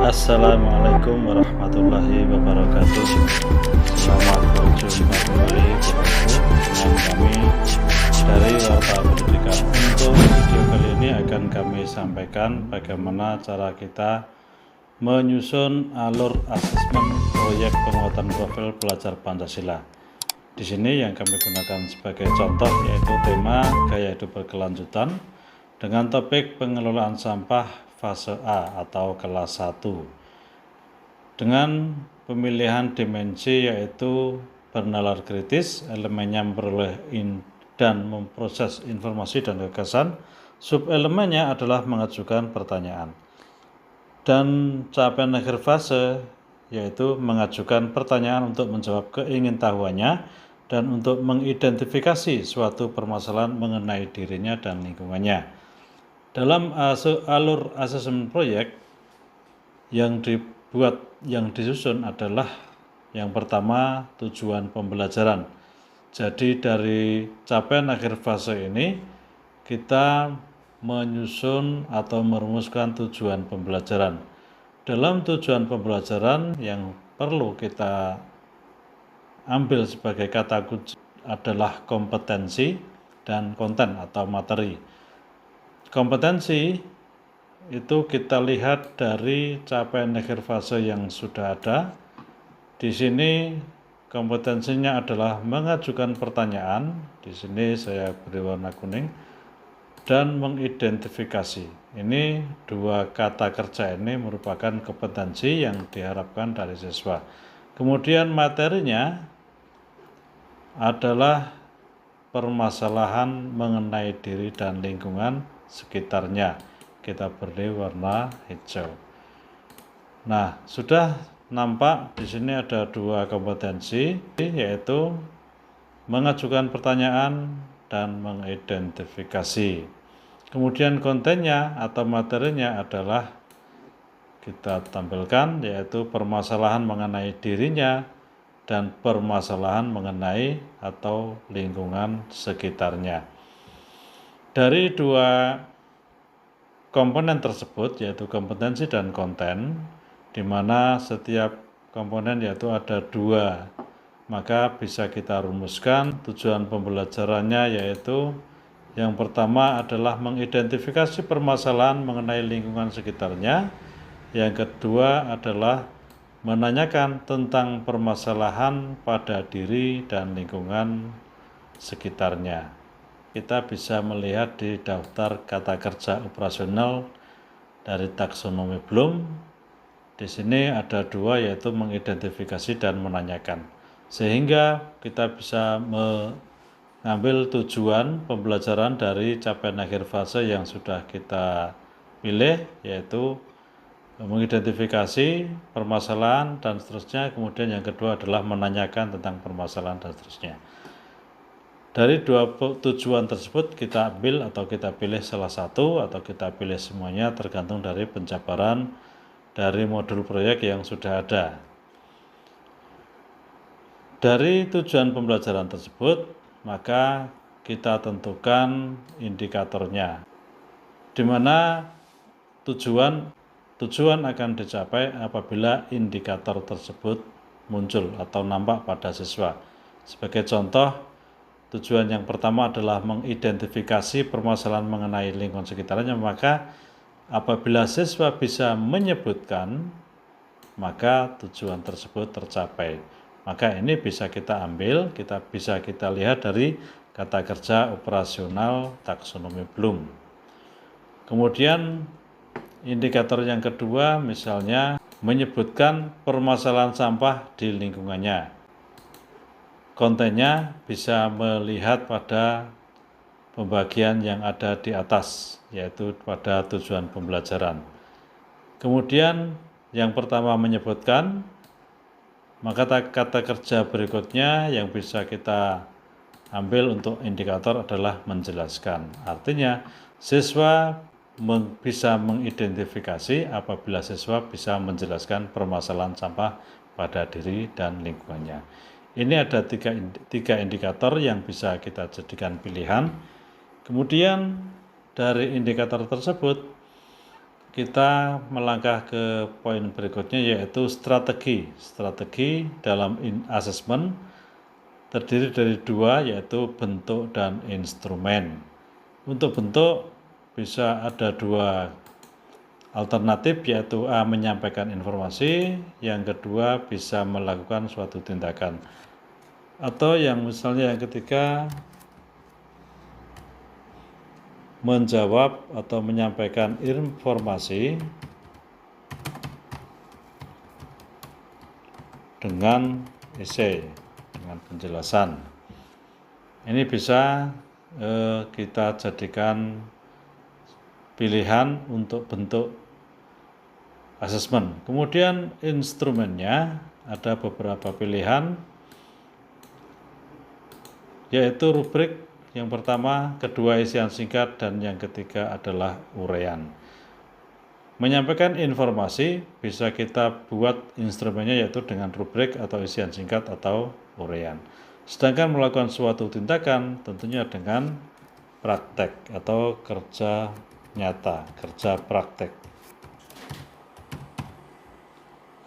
Assalamualaikum warahmatullahi wabarakatuh. Selamat berjumpa kembali dengan kami dari Warta Pendidikan. Untuk video kali ini akan kami sampaikan bagaimana cara kita menyusun alur asesmen proyek penguatan profil pelajar Pancasila. Di sini yang kami gunakan sebagai contoh yaitu tema gaya hidup berkelanjutan dengan topik pengelolaan sampah fase A atau kelas 1 dengan pemilihan dimensi yaitu bernalar kritis, elemennya memperoleh dan memproses informasi dan gagasan, subelemennya adalah mengajukan pertanyaan, dan capaian akhir fase yaitu mengajukan pertanyaan untuk menjawab keingintahuannya dan untuk mengidentifikasi suatu permasalahan mengenai dirinya dan lingkungannya. Dalam alur asesmen proyek yang disusun adalah yang pertama tujuan pembelajaran. Jadi dari capaian akhir fase ini kita menyusun atau merumuskan tujuan pembelajaran. Dalam tujuan pembelajaran yang perlu kita ambil sebagai kata kunci adalah kompetensi dan konten atau materi. Kompetensi itu kita lihat dari capaian akhir fase yang sudah ada. Di sini kompetensinya adalah mengajukan pertanyaan. Di sini saya beri warna kuning, dan mengidentifikasi. Ini dua kata kerja ini merupakan kompetensi yang diharapkan dari siswa. Kemudian materinya adalah permasalahan mengenai diri dan lingkungan sekitarnya. Kita beri warna hijau. Nah, sudah nampak di sini ada dua kompetensi, yaitu mengajukan pertanyaan dan mengidentifikasi. Kemudian kontennya atau materinya adalah kita tampilkan, yaitu permasalahan mengenai dirinya dan permasalahan mengenai atau lingkungan sekitarnya. Dari dua komponen tersebut, yaitu kompetensi dan konten, di mana setiap komponen yaitu ada dua, maka bisa kita rumuskan tujuan pembelajarannya, yaitu yang pertama adalah mengidentifikasi permasalahan mengenai lingkungan sekitarnya, yang kedua adalah menanyakan tentang permasalahan pada diri dan lingkungan sekitarnya. Kita bisa melihat di daftar kata kerja operasional dari taksonomi Bloom. Di sini ada dua, yaitu mengidentifikasi dan menanyakan. Sehingga kita bisa mengambil tujuan pembelajaran dari capaian akhir fase yang sudah kita pilih, yaitu mengidentifikasi permasalahan dan seterusnya. Kemudian yang kedua adalah menanyakan tentang permasalahan dan seterusnya. Dari dua tujuan tersebut kita ambil atau kita pilih salah satu atau kita pilih semuanya, tergantung dari penjabaran dari modul proyek yang sudah ada. Dari tujuan pembelajaran tersebut, maka kita tentukan indikatornya, di mana tujuan akan dicapai apabila indikator tersebut muncul atau nampak pada siswa. Sebagai contoh, tujuan yang pertama adalah mengidentifikasi permasalahan mengenai lingkungan sekitarnya, maka apabila siswa bisa menyebutkan, maka tujuan tersebut tercapai. Maka ini bisa kita ambil, bisa kita lihat dari kata kerja operasional taksonomi Bloom. Kemudian indikator yang kedua misalnya menyebutkan permasalahan sampah di lingkungannya. Kontennya bisa melihat pada pembagian yang ada di atas, yaitu pada tujuan pembelajaran. Kemudian yang pertama menyebutkan, maka kata kerja berikutnya yang bisa kita ambil untuk indikator adalah menjelaskan. Artinya siswa bisa mengidentifikasi apabila siswa bisa menjelaskan permasalahan sampah pada diri dan lingkungannya. Ini ada tiga indikator yang bisa kita jadikan pilihan. Kemudian dari indikator tersebut kita melangkah ke poin berikutnya, yaitu strategi. Strategi dalam assessment terdiri dari dua, yaitu bentuk dan instrumen. Untuk bentuk bisa ada dua alternatif, yaitu A, menyampaikan informasi, yang kedua bisa melakukan suatu tindakan. Atau yang misalnya yang ketiga, menjawab atau menyampaikan informasi dengan esai, dengan penjelasan. Ini bisa kita jadikan pilihan untuk bentuk asesmen. Kemudian instrumennya ada beberapa pilihan, yaitu rubrik yang pertama, kedua isian singkat, dan yang ketiga adalah uraian. Menyampaikan informasi bisa kita buat instrumennya yaitu dengan rubrik atau isian singkat atau uraian. Sedangkan melakukan suatu tindakan tentunya dengan praktek atau kerja nyata, kerja praktek.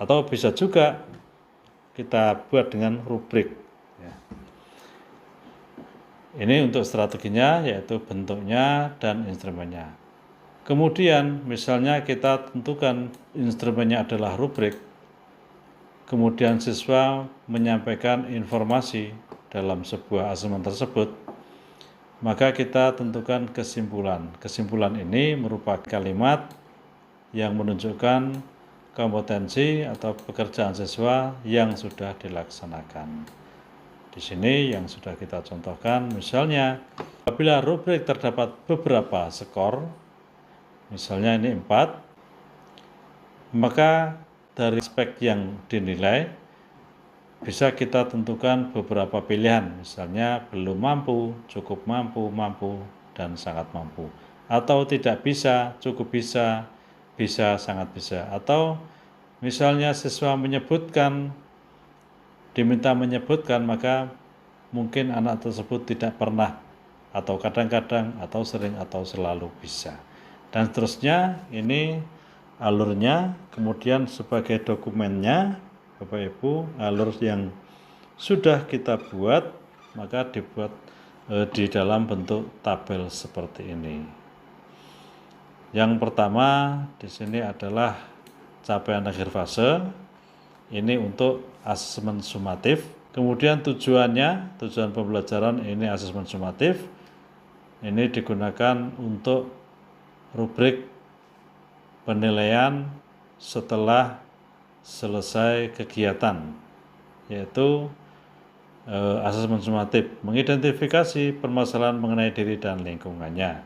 Atau bisa juga kita buat dengan rubrik. Ini untuk strateginya, yaitu bentuknya dan instrumennya. Kemudian misalnya kita tentukan instrumennya adalah rubrik, kemudian siswa menyampaikan informasi dalam sebuah asesmen tersebut, maka kita tentukan kesimpulan. Kesimpulan ini merupakan kalimat yang menunjukkan kompetensi atau pekerjaan siswa yang sudah dilaksanakan. Di sini yang sudah kita contohkan, misalnya apabila rubrik terdapat beberapa skor, misalnya ini 4, maka dari aspek yang dinilai bisa kita tentukan beberapa pilihan, misalnya belum mampu, cukup mampu, mampu, dan sangat mampu. Atau tidak bisa, cukup bisa, bisa, sangat bisa. Atau misalnya siswa diminta menyebutkan, maka mungkin anak tersebut tidak pernah, atau kadang-kadang, atau sering, atau selalu bisa. Dan seterusnya, ini alurnya. Kemudian sebagai dokumennya, Bapak Ibu, alur yang sudah kita buat, maka dibuat di dalam bentuk tabel seperti ini. Yang pertama di sini adalah capaian akhir fase. Ini untuk asesmen sumatif. Kemudian tujuan pembelajaran ini asesmen sumatif. Ini digunakan untuk rubrik penilaian setelah selesai kegiatan, yaitu asesmen sumatif, mengidentifikasi permasalahan mengenai diri dan lingkungannya.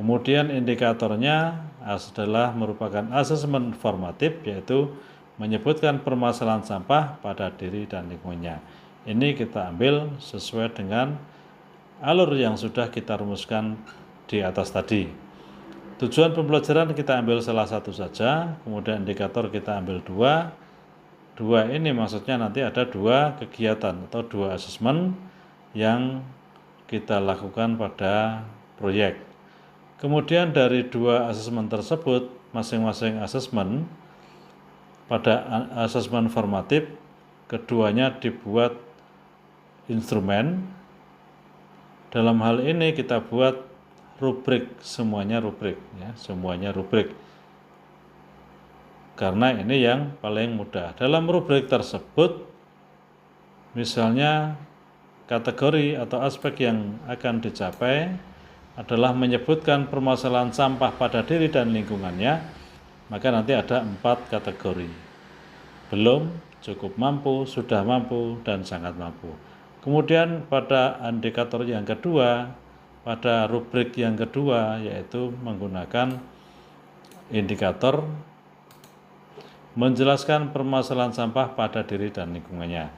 Kemudian indikatornya adalah merupakan asesmen formatif, yaitu menyebutkan permasalahan sampah pada diri dan lingkungannya. Ini kita ambil sesuai dengan alur yang sudah kita rumuskan di atas tadi. Tujuan pembelajaran kita ambil salah satu saja, kemudian indikator kita ambil 2. 2 ini maksudnya nanti ada 2 kegiatan atau 2 asesmen yang kita lakukan pada proyek. Kemudian dari 2 asesmen tersebut, masing-masing asesmen pada asesmen formatif, keduanya dibuat instrumen. Dalam hal ini kita buat rubrik, semuanya rubrik, ya, semuanya rubrik. Karena ini yang paling mudah. Dalam rubrik tersebut, misalnya kategori atau aspek yang akan dicapai adalah menyebutkan permasalahan sampah pada diri dan lingkungannya, maka nanti ada 4 kategori. Belum, cukup mampu, sudah mampu, dan sangat mampu. Kemudian pada indikator yang kedua, pada rubrik yang kedua, yaitu menggunakan indikator menjelaskan permasalahan sampah pada diri dan lingkungannya.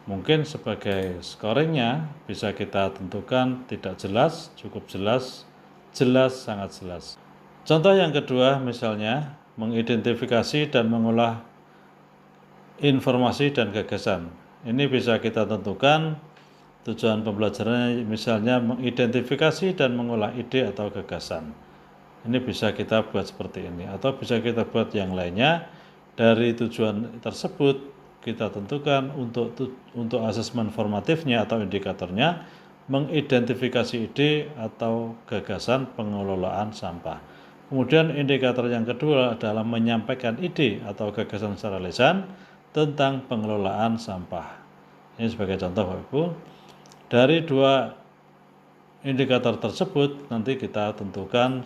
Mungkin sebagai scoringnya bisa kita tentukan tidak jelas, cukup jelas, jelas, sangat jelas. Contoh yang kedua misalnya mengidentifikasi dan mengolah informasi dan gagasan. Ini bisa kita tentukan tujuan pembelajarannya, misalnya mengidentifikasi dan mengolah ide atau gagasan. Ini bisa kita buat seperti ini, atau bisa kita buat yang lainnya. Dari tujuan tersebut kita tentukan untuk asesmen formatifnya atau indikatornya, mengidentifikasi ide atau gagasan pengelolaan sampah. Kemudian indikator yang kedua adalah menyampaikan ide atau gagasan secara lisan tentang pengelolaan sampah. Ini sebagai contoh Bapak Ibu. Dari dua indikator tersebut nanti kita tentukan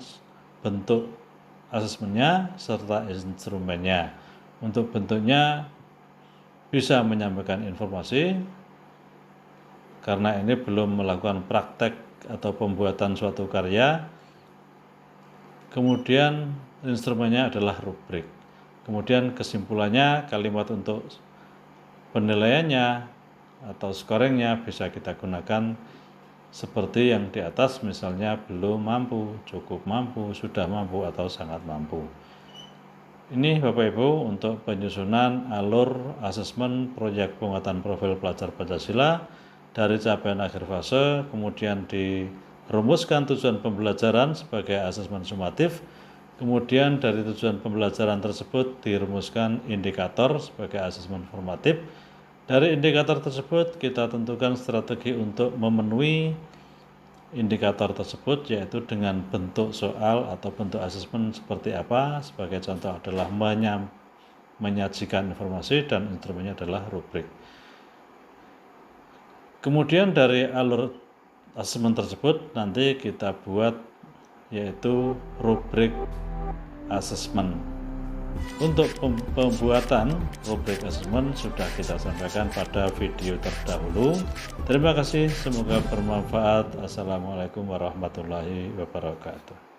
bentuk asesmennya serta instrumennya. Untuk bentuknya bisa menyampaikan informasi, karena ini belum melakukan praktek atau pembuatan suatu karya. Kemudian instrumennya adalah rubrik. Kemudian kesimpulannya, kalimat untuk penilaiannya atau scoringnya bisa kita gunakan seperti yang di atas, misalnya belum mampu, cukup mampu, sudah mampu, atau sangat mampu. Ini Bapak Ibu untuk penyusunan alur asesmen proyek penguatan profil pelajar Pancasila dari capaian akhir fase, kemudian dirumuskan tujuan pembelajaran sebagai asesmen sumatif, kemudian dari tujuan pembelajaran tersebut dirumuskan indikator sebagai asesmen formatif. Dari indikator tersebut kita tentukan strategi untuk memenuhi indikator tersebut, yaitu dengan bentuk soal atau bentuk asesmen seperti apa. Sebagai contoh adalah menyajikan informasi, dan instrumennya adalah rubrik. Kemudian dari alur asesmen tersebut nanti kita buat yaitu rubrik asesmen. Untuk pembuatan rubrik asesmen sudah kita sampaikan pada video terdahulu. Terima kasih, semoga bermanfaat. Assalamualaikum warahmatullahi wabarakatuh.